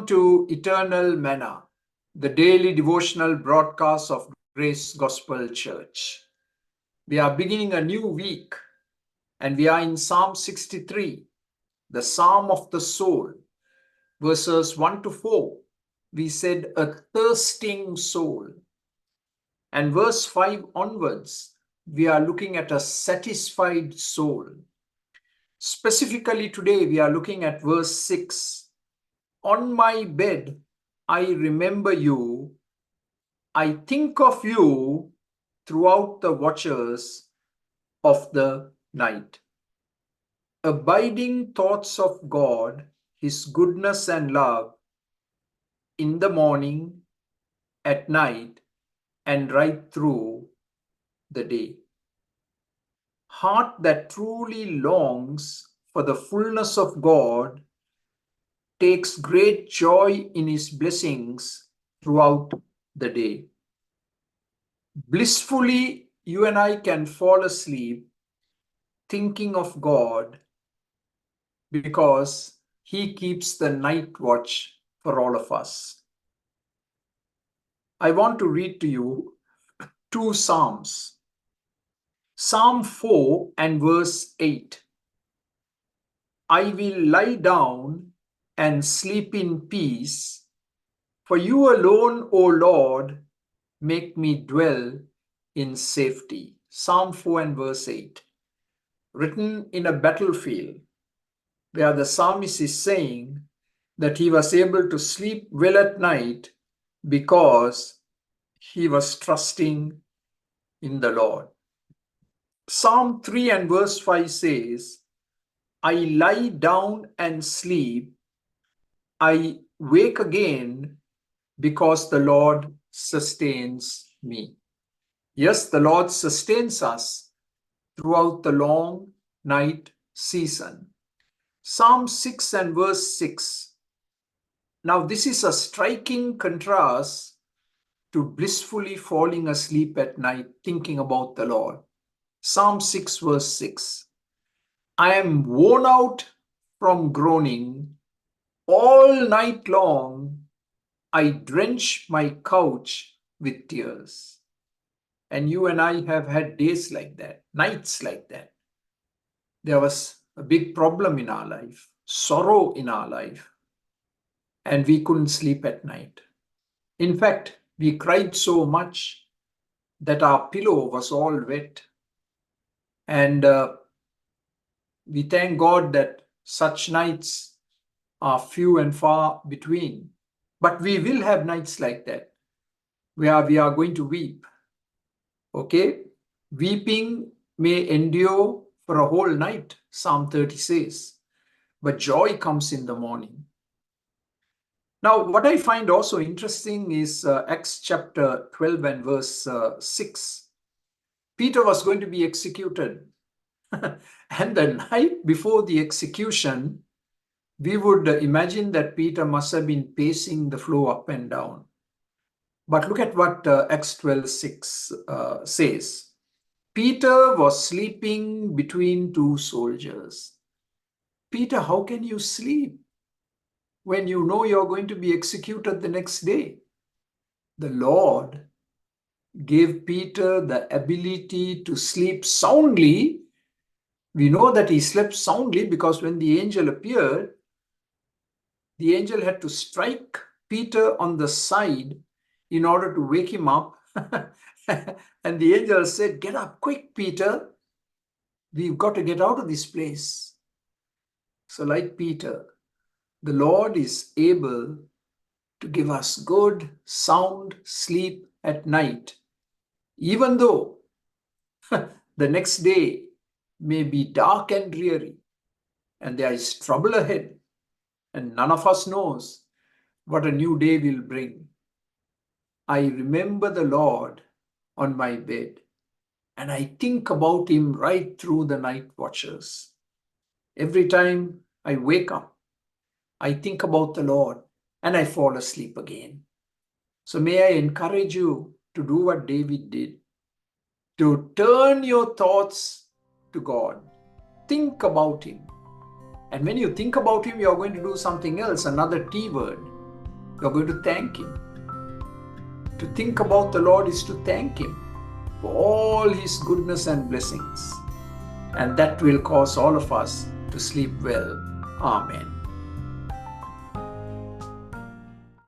Welcome to Eternal Manna, the daily devotional broadcast of Grace Gospel Church. We are beginning a new week and we are in Psalm 63, the Psalm of the Soul, verses 1 to 4. We said a thirsting soul. And verse 5 onwards, we are looking at a satisfied soul. Specifically today, we are looking at verse 6. On my bed, I remember you. I think of you throughout the watches of the night. Abiding thoughts of God, His goodness and love in the morning, at night, and right through the day. Heart that truly longs for the fullness of God takes great joy in His blessings throughout the day. Blissfully, you and I can fall asleep thinking of God because He keeps the night watch for all of us. I want to read to you two Psalms. Psalm 4 and verse 8. I will lie down and sleep in peace, for you alone, O Lord, make me dwell in safety. Psalm 4 and verse 8. Written in a battlefield, where the psalmist is saying that he was able to sleep well at night because he was trusting in the Lord. Psalm 3 and verse 5 says, I lie down and sleep, I wake again because the Lord sustains me. Yes, the Lord sustains us throughout the long night season. Psalm 6 and verse 6. Now, this is a striking contrast to blissfully falling asleep at night thinking about the Lord. Psalm 6 verse 6. I am worn out from groaning. All night long, I drench my couch with tears. And you and I have had days like that, nights like that. There was a big problem in our life, sorrow in our life, and we couldn't sleep at night. In fact, we cried so much that our pillow was all wet. And we thank God that such nights are few and far between. But we will have nights like that, where we are going to weep. Okay? Weeping may endure for a whole night, Psalm 30 says, but joy comes in the morning. Now, what I find also interesting is Acts chapter 12 and verse 6. Peter was going to be executed. And the night before the execution, we would imagine that Peter must have been pacing the floor up and down. But look at what Acts 12:6 says. Peter was sleeping between two soldiers. Peter, how can you sleep when you know you're going to be executed the next day? The Lord gave Peter the ability to sleep soundly. We know that he slept soundly because when the angel appeared, the angel had to strike Peter on the side in order to wake him up. And the angel said, get up quick, Peter. We've got to get out of this place. So like Peter, the Lord is able to give us good, sound sleep at night, even though the next day may be dark and dreary and there is trouble ahead and none of us knows what a new day will bring. I remember the Lord on my bed and I think about Him right through the night watches. Every time I wake up, I think about the Lord and I fall asleep again. So may I encourage you to do what David did, to turn your thoughts to God. Think about Him. And when you think about Him, you're going to do something else, another T word. You're going to thank Him. To think about the Lord is to thank Him for all His goodness and blessings. And that will cause all of us to sleep well. Amen.